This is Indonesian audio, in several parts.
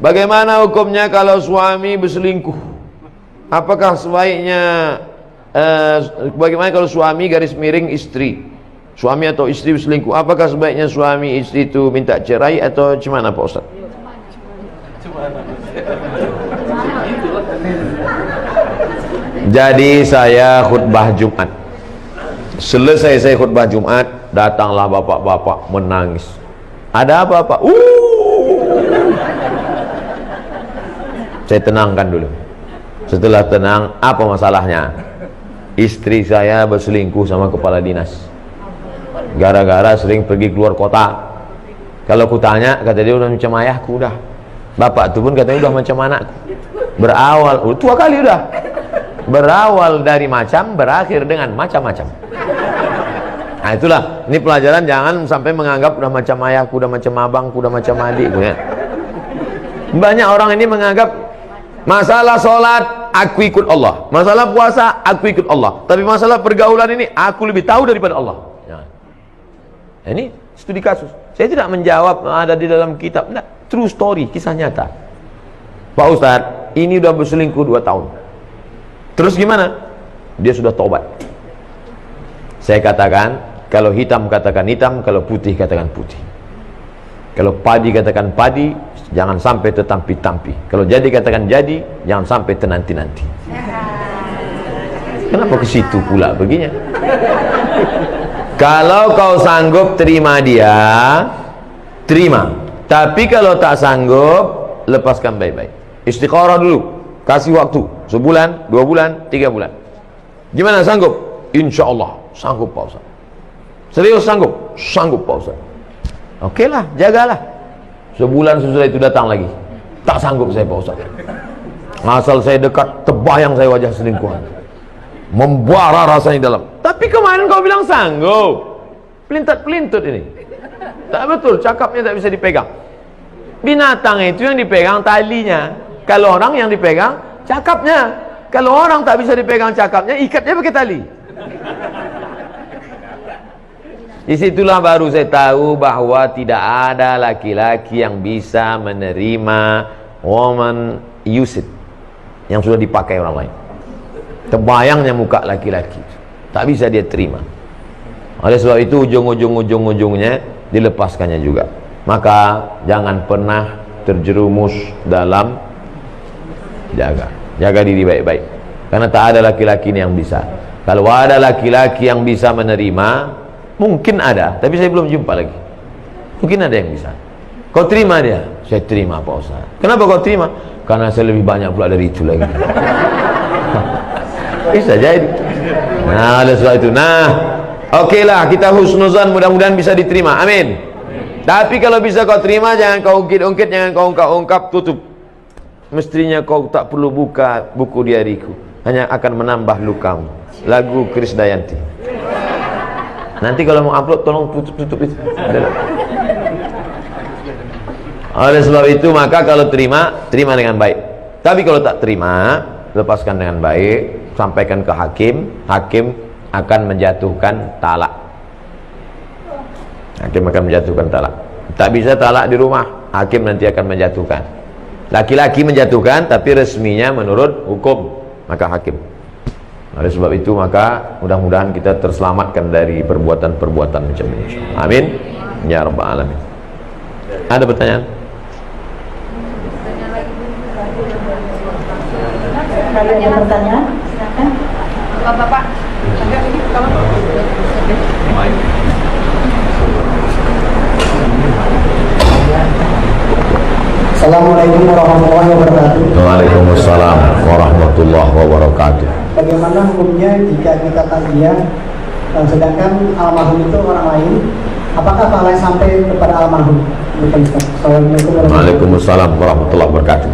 Bagaimana hukumnya kalau suami berselingkuh? Apakah sebaiknya bagaimana kalau suami garis miring istri? Suami atau istri berselingkuh, apakah sebaiknya suami istri itu minta cerai atau gimana Pak Ustaz? Jadi saya khutbah Jumat. Selesai saya khutbah Jumat, datanglah bapak-bapak menangis. Ada apa Pak? Saya tenangkan dulu. Setelah tenang, apa masalahnya? Istri saya berselingkuh sama kepala dinas. Gara-gara sering pergi keluar kota. Kalau kutanya, kata dia udah macam ayahku udah. Bapak itu pun katanya udah macam anakku. Berawal, tua kali udah. Berawal dari macam, berakhir dengan macam-macam. Nah itulah, ini pelajaran jangan sampai menganggap udah macam ayahku, udah macam abangku, udah macam adikku ya. Banyak orang ini menganggap masalah sholat aku ikut Allah, masalah puasa aku ikut Allah, tapi masalah pergaulan ini aku lebih tahu daripada Allah ya. Ini studi kasus. Saya tidak menjawab ada di dalam kitab, enggak, true story, kisah nyata. Pak Ustadz ini udah berselingkuh 2 tahun, terus gimana? Dia sudah tobat. Saya katakan, kalau hitam katakan hitam, kalau putih katakan putih, kalau padi katakan padi, jangan sampai tertampi-tampi. Kalau jadi katakan jadi, jangan sampai tenanti-nanti. Kenapa ke situ pula begini? Kalau kau sanggup terima dia, terima. Tapi kalau tak sanggup, lepaskan baik-baik. Istikharah dulu, kasih waktu sebulan, 2 bulan, 3 bulan. Gimana sanggup? Insya Allah sanggup Pak Ustaz. Serius sanggup? Sanggup Pak Ustaz. Oke lah, jagalah. Sebulan sesudah itu datang lagi, tak sanggup saya Pak Ustaz. Asal saya dekat, terbayang saya wajah selingkuhan, membara rasanya dalam. Tapi kemarin kau bilang sanggup. Pelintat-pelintut ini. Tak betul, cakapnya tak bisa dipegang. Binatang itu yang dipegang talinya. Kalau orang yang dipegang cakapnya. Kalau orang tak bisa dipegang cakapnya, ikatnya pakai tali. Disitulah baru saya tahu bahwa tidak ada laki-laki yang bisa menerima woman use it yang sudah dipakai orang lain. Terbayangnya muka laki-laki, tak bisa dia terima. Oleh sebab itu ujung-ujungnya dilepaskannya juga. Maka jangan pernah terjerumus dalam jaga diri baik-baik, karena tak ada laki-laki yang bisa. Kalau ada laki-laki yang bisa menerima, mungkin ada, tapi saya belum jumpa lagi. Mungkin ada yang bisa. Kau terima dia? Saya terima Pak Ustaz. Kenapa kau terima? Karena saya lebih banyak pula dari itu lagi. Bisa jadi. Nah, oleh sebab itu. Nah, oke lah, kita husnuzan, mudah-mudahan bisa diterima. Amin. Tapi kalau bisa kau terima, jangan kau ungkit-ungkit, jangan kau ungkap-ungkap, tutup. Mestinya kau tak perlu buka buku diariku, hanya akan menambah lukamu. Lagu Krisdayanti. Nanti kalau mau upload tolong tutup itu. Oleh sebab itu maka kalau terima dengan baik. Tapi kalau tak terima, lepaskan dengan baik, sampaikan ke hakim. Hakim akan menjatuhkan talak. Hakim akan menjatuhkan talak. Tak bisa talak di rumah, hakim nanti akan menjatuhkan. Laki-laki menjatuhkan, tapi resminya menurut hukum, maka hakim. Oleh sebab itu maka mudah-mudahan kita terselamatkan dari perbuatan-perbuatan macam ini. Amin ya rabbal alamin. Ada pertanyaan? Kalau ada pertanyaan, silakan. Bapak. Assalamualaikum warahmatullahi wabarakatuh. Waalaikumsalam warahmatullahi wabarakatuh. Bagaimana hukumnya jika kita takziah sedangkan almarhum itu orang lain? Apakah pahala sampai kepada almarhum? Waalaikumsalam warahmatullahi wabarakatuh.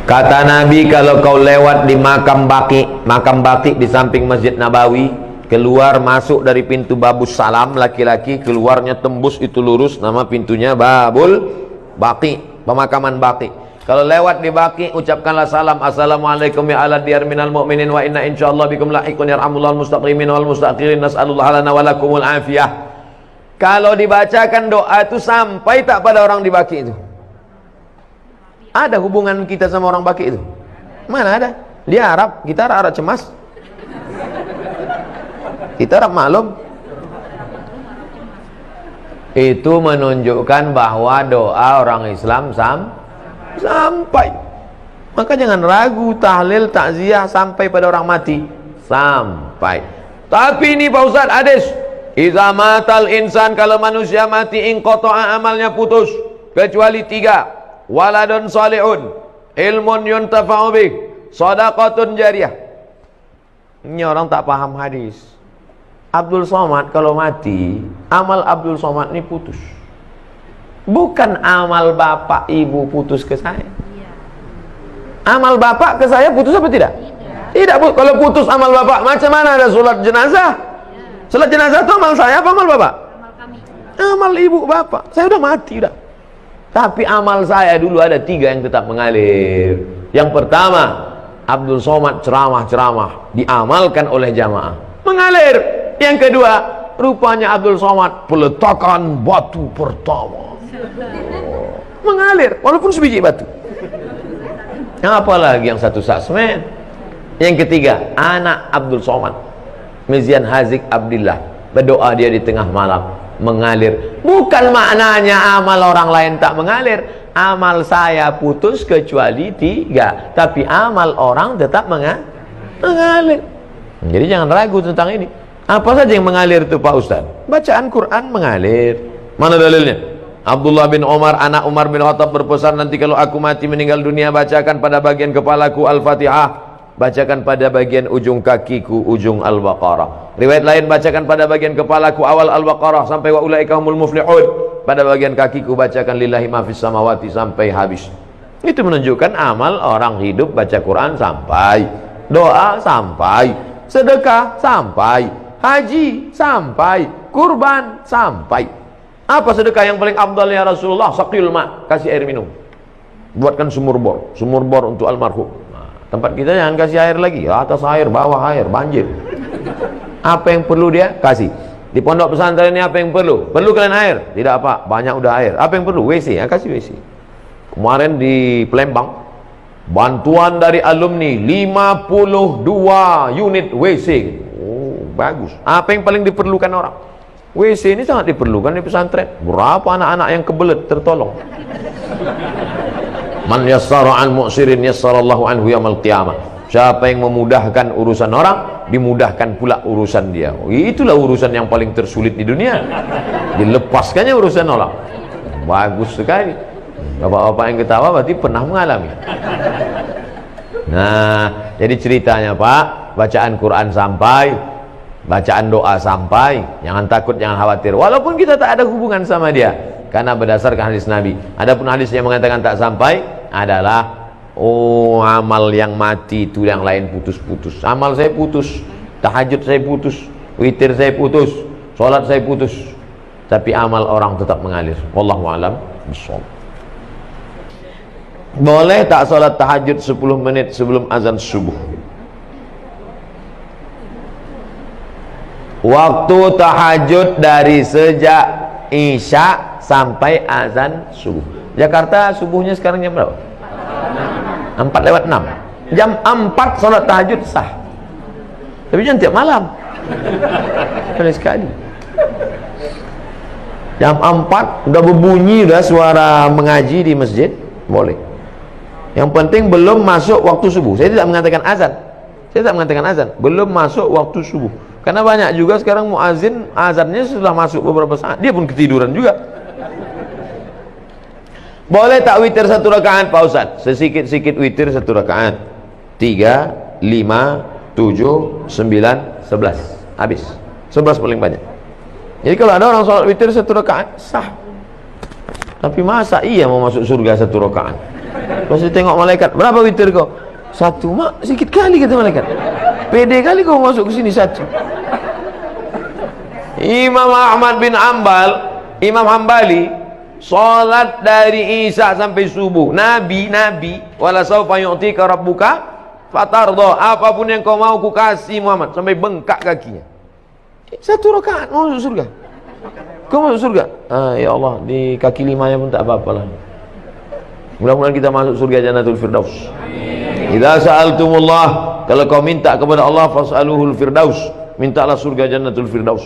Kata Nabi, kalau kau lewat di makam Baqi di samping Masjid Nabawi, keluar masuk dari pintu Babus Salam, laki-laki keluarnya tembus itu lurus, nama pintunya Babul Baqi, pemakaman Baqi. Kalau lewat di Baqi, ucapkanlah salam, assalamualaikum ya ala diyar minal mu'minin wa inna insyaallah bikum lahiqun yarhamullah al-mustaqimin wal mustaqirin nas'alullah lana wa lakumul afiyah. Kalau dibacakan doa itu sampai tak pada orang di Baqi itu? Ada hubungan kita sama orang Baki itu? Mana ada? Dia Arab, kita Arab cemas. Kita Arab maklum. Itu menunjukkan bahwa doa orang Islam sampai. Maka jangan ragu, tahlil, takziah sampai pada orang mati. Sampai. Tapi ini Pak Ustaz, hadis. Iza matal insan, kalau manusia mati, inqata'a amalnya putus. Kecuali 3. Waladun salihun, ilmun yuntafa'u bih, shadaqatun jariyah. Ini orang tak paham hadis. Abdul Somad kalau mati, amal Abdul Somad ini putus. Bukan amal bapak ibu putus ke saya. Amal bapak ke saya putus apa tidak? Tidak. Kalau putus amal bapak, macam mana ada sholat jenazah? Sholat jenazah itu amal saya apa amal bapak? Amal kami. Amal ibu bapak. Saya udah mati dah. Tapi amal saya dulu ada 3 yang tetap mengalir. Yang pertama, Abdul Somad ceramah-ceramah diamalkan oleh jamaah, mengalir. Yang kedua, rupanya Abdul Somad peletakan batu pertama, mengalir walaupun sebiji batu. Apalagi yang satu saksmen. Yang ketiga, anak Abdul Somad, Mizian Hazik Abdillah, berdoa dia di tengah malam, mengalir. Bukan maknanya amal orang lain tak mengalir. Amal saya putus kecuali 3, tapi amal orang tetap mengalir. Jadi jangan ragu tentang ini. Apa saja yang mengalir itu Pak Ustaz? Bacaan Quran mengalir. Mana dalilnya? Abdullah bin Umar, anak Umar bin Khattab berpesan, nanti kalau aku mati meninggal dunia, bacakan pada bagian kepalaku Al-Fatihah, bacakan pada bagian ujung kakiku ujung Al-Baqarah. Riwayat lain, bacakan pada bagian kepalaku awal Al-Baqarah sampai wa ulaika humul muflihun, pada bagian kakiku bacakan lillahi ma fis samawati sampai habis. Itu menunjukkan amal orang hidup baca Quran sampai, doa sampai, sedekah sampai, haji sampai, kurban sampai. Apa sedekah yang paling afdal ya Rasulullah? Saqil ma, kasih air minum. Buatkan sumur bor untuk almarhum. Tempat kita jangan kasih air lagi, atas air, bawah air, banjir. Apa yang perlu dia? Kasih. Di pondok pesantren ini apa yang perlu? Perlu kalian air? Tidak apa, banyak udah air. Apa yang perlu? WC, ya kasih WC. Kemarin di Palembang, bantuan dari alumni 52 unit WC. Oh, bagus. Apa yang paling diperlukan orang? WC ini sangat diperlukan di pesantren. Berapa anak-anak yang kebelet tertolong. Man yassara an mu'sirin yassarallahu anhu yaumil qiyamah. Siapa yang memudahkan urusan orang, dimudahkan pula urusan dia. Itulah urusan yang paling tersulit di dunia. Dilepaskannya urusan orang. Bagus sekali. Bapak-bapak yang ketawa berarti pernah mengalami. Nah, jadi ceritanya Pak, bacaan Quran sampai, bacaan doa sampai, jangan takut, jangan khawatir. Walaupun kita tak ada hubungan sama dia, karena berdasarkan hadis Nabi. Adapun hadis yang mengatakan tak sampai adalah amal yang mati itu yang lain putus-putus. Amal saya putus, tahajud saya putus, witir saya putus, sholat saya putus, tapi amal orang tetap mengalir. Wallahu a'lam bishawab. Boleh tak sholat tahajud 10 menit sebelum azan subuh? Waktu tahajud dari sejak Isya sampai azan subuh. Jakarta subuhnya sekarang jam berapa? 4:06. Jam 4 sholat tahajud sah. Tapi jangan tiap malam. Boleh sekali. Jam 4 udah berbunyi, udah suara mengaji di masjid, boleh. Yang penting belum masuk waktu subuh. Saya tidak mengatakan azan. Saya tidak mengatakan azan. Belum masuk waktu subuh. Karena banyak juga sekarang muazin azannya sudah masuk beberapa saat, dia pun ketiduran juga. Boleh tak witir 1 rakaat Pak Ustaz? Sesikit-sikit witir 1 rakaat. 3, 5, 7, 9, 11. Habis. 11 paling banyak. Jadi kalau ada orang sholat witir 1 rakaat sah. Tapi masa iya mau masuk surga 1 rakaat? Pas tengok malaikat, berapa witir kau? 1, mak, sikit kali kata malaikat. Pede kali kau masuk ke sini 1. Imam Ahmad bin Ambal, Imam Hambali, salat dari Isya sampai subuh. Nabi, wala saufa yu'tika rabbuka fatardo, apapun yang kau mau ku kasih Muhammad, sampai bengkak kakinya. 1 rakaat mau masuk surga. Kau masuk surga? Ya Allah, di kaki 5-nya pun tak apa-apa lah. Mudah-mudahan kita masuk surga Jannatul Firdaus. Idza sa'altumullah, kalau kau minta kepada Allah, fas'aluhul firdaus, mintalah surga Jannatul Firdaus.